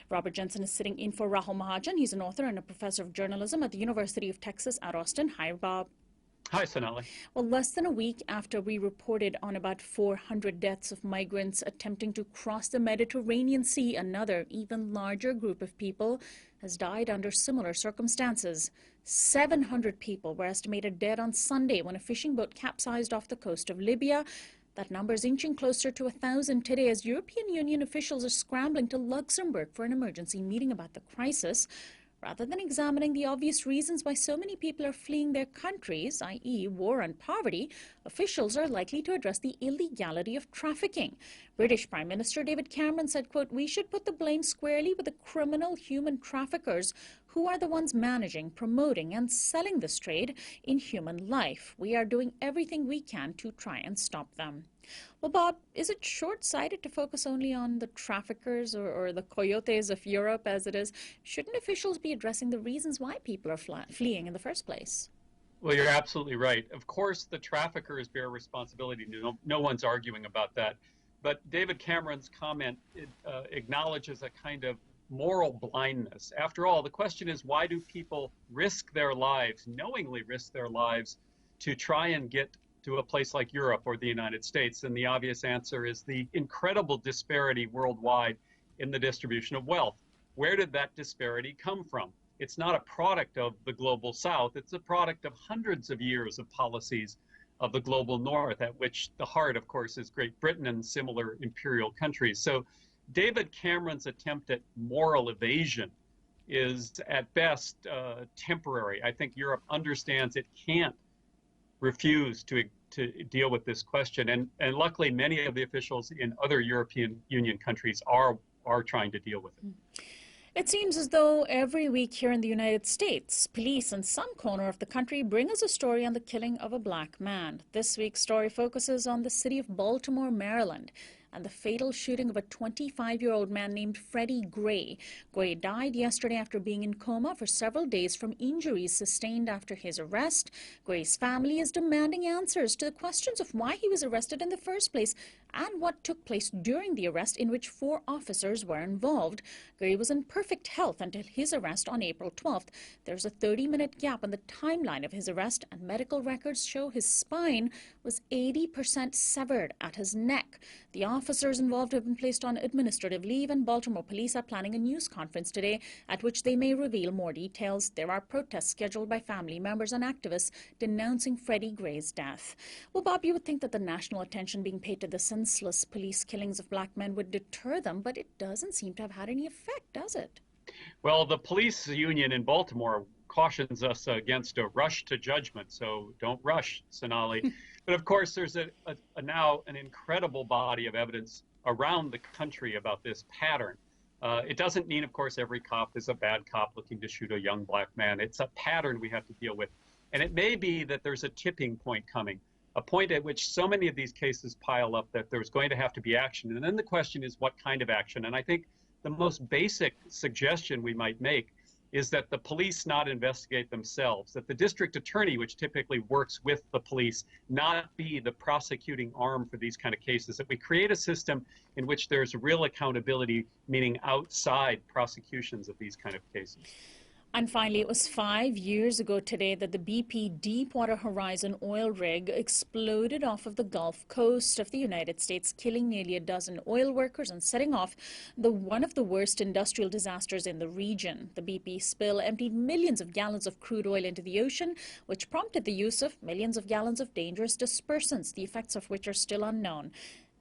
Robert Jensen is sitting in for Rahul Mahajan. He's an author and a professor of journalism at the University of Texas at Austin. Hi, Bob. Hi, Sonali. Well, less than a week after we reported on about 400 deaths of migrants attempting to cross the Mediterranean Sea, another, even larger group of people has died under similar circumstances. 700 people were estimated dead on Sunday when a fishing boat capsized off the coast of Libya. That number is inching closer to 1,000 today as European Union officials are scrambling to Luxembourg for an emergency meeting about the crisis. Rather than examining the obvious reasons why so many people are fleeing their countries, i.e. war and poverty, officials are likely to address the illegality of trafficking. British Prime Minister David Cameron said, quote, "We should put the blame squarely with the criminal human traffickers who are the ones managing, promoting and selling this trade in human life. We are doing everything we can to try and stop them." Well, Bob, is it short-sighted to focus only on the traffickers or the coyotes of Europe as it is? Shouldn't officials be addressing the reasons why people are fleeing in the first place? Well, you're absolutely right. Of course, the traffickers bear responsibility. No one's arguing about that. But David Cameron's comment acknowledges a kind of moral blindness. After all, the question is, why do people risk their lives, knowingly risk their lives, to try and get to a place like Europe or the United States? And the obvious answer is the incredible disparity worldwide in the distribution of wealth. Where did that disparity come from? It's not a product of the global South. It's a product of hundreds of years of policies of the global North, at which the heart, of course, is Great Britain and similar imperial countries. So David Cameron's attempt at moral evasion is at best temporary. I think Europe understands it can't refuse to deal with this question. And luckily, many of the officials in other European Union countries are trying to deal with it. It seems as though every week here in the United States, police in some corner of the country bring us a story on the killing of a black man. This week's story focuses on the city of Baltimore, Maryland, and the fatal shooting of a 25-year-old man named Freddie Gray. Gray died yesterday after being in coma for several days from injuries sustained after his arrest. Gray's family is demanding answers to the questions of why he was arrested in the first place and what took place during the arrest, in which 4 officers were involved. Gray was in perfect health until his arrest on April 12th. There's a 30-minute gap in the timeline of his arrest, and medical records show his spine was 80% severed at his neck. The officers involved have been placed on administrative leave, and Baltimore police are planning a news conference today at which they may reveal more details. There are protests scheduled by family members and activists denouncing Freddie Gray's death. Well, Bob, you would think that the national attention being paid to the senseless police killings of black men would deter them, but it doesn't seem to have had any effect, does it? Well, the police union in Baltimore cautions us against a rush to judgment, so don't rush, Sonali. But of course, there's now an incredible body of evidence around the country about this pattern. It doesn't mean, of course, every cop is a bad cop looking to shoot a young black man. It's a pattern we have to deal with. And it may be that there's a tipping point coming, a point at which so many of these cases pile up that there's going to have to be action. And then the question is, what kind of action? And I think the most basic suggestion we might make is that the police not investigate themselves, that the district attorney, which typically works with the police, not be the prosecuting arm for these kind of cases, that we create a system in which there's real accountability, meaning outside prosecutions of these kind of cases. And finally, it was 5 years ago today that the BP Deepwater Horizon oil rig exploded off of the Gulf Coast of the United States, killing nearly a dozen oil workers and setting off one of the worst industrial disasters in the region. The BP spill emptied millions of gallons of crude oil into the ocean, which prompted the use of millions of gallons of dangerous dispersants, the effects of which are still unknown.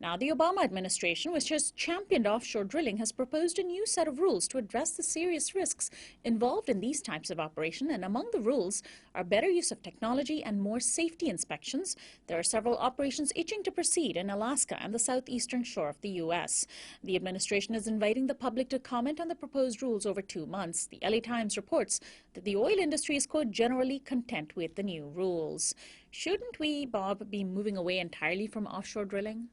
Now, the Obama administration, which has championed offshore drilling, has proposed a new set of rules to address the serious risks involved in these types of operation. And among the rules are better use of technology and more safety inspections. There are several operations itching to proceed in Alaska and the southeastern shore of the U.S. The administration is inviting the public to comment on the proposed rules over 2 months. The LA Times reports that the oil industry is, quote, generally content with the new rules. Shouldn't we, Bob, be moving away entirely from offshore drilling?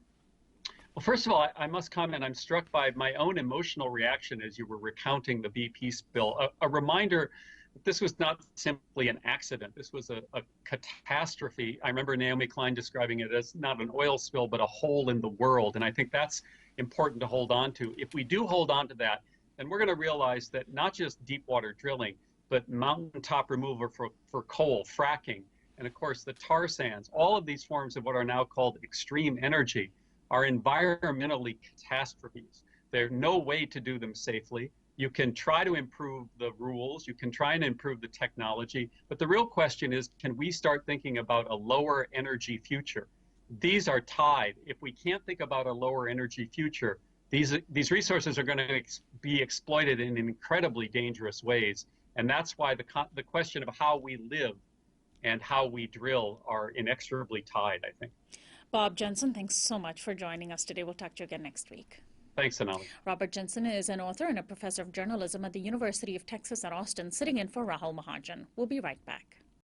Well, first of all, I must comment, I'm struck by my own emotional reaction as you were recounting the BP spill. A reminder that this was not simply an accident. This was a catastrophe. I remember Naomi Klein describing it as not an oil spill, but a hole in the world. And I think that's important to hold on to. If we do hold on to that, And we're going to realize that not just deep water drilling, but mountaintop removal for coal, fracking, and of course the tar sands, all of these forms of what are now called extreme energy are environmentally catastrophes. There's no way to do them safely. You can try to improve the rules, you can try and improve the technology, but the real question is, can we start thinking about a lower energy future? These are tied. If we can't think about a lower energy future, these resources are going to be exploited in incredibly dangerous ways. And that's why the question of how we live and how we drill are inexorably tied, I think. Bob Jensen, thanks so much for joining us today. We'll talk to you again next week. Thanks, Sonali. Robert Jensen is an author and a professor of journalism at the University of Texas at Austin, sitting in for Rahul Mahajan. We'll be right back.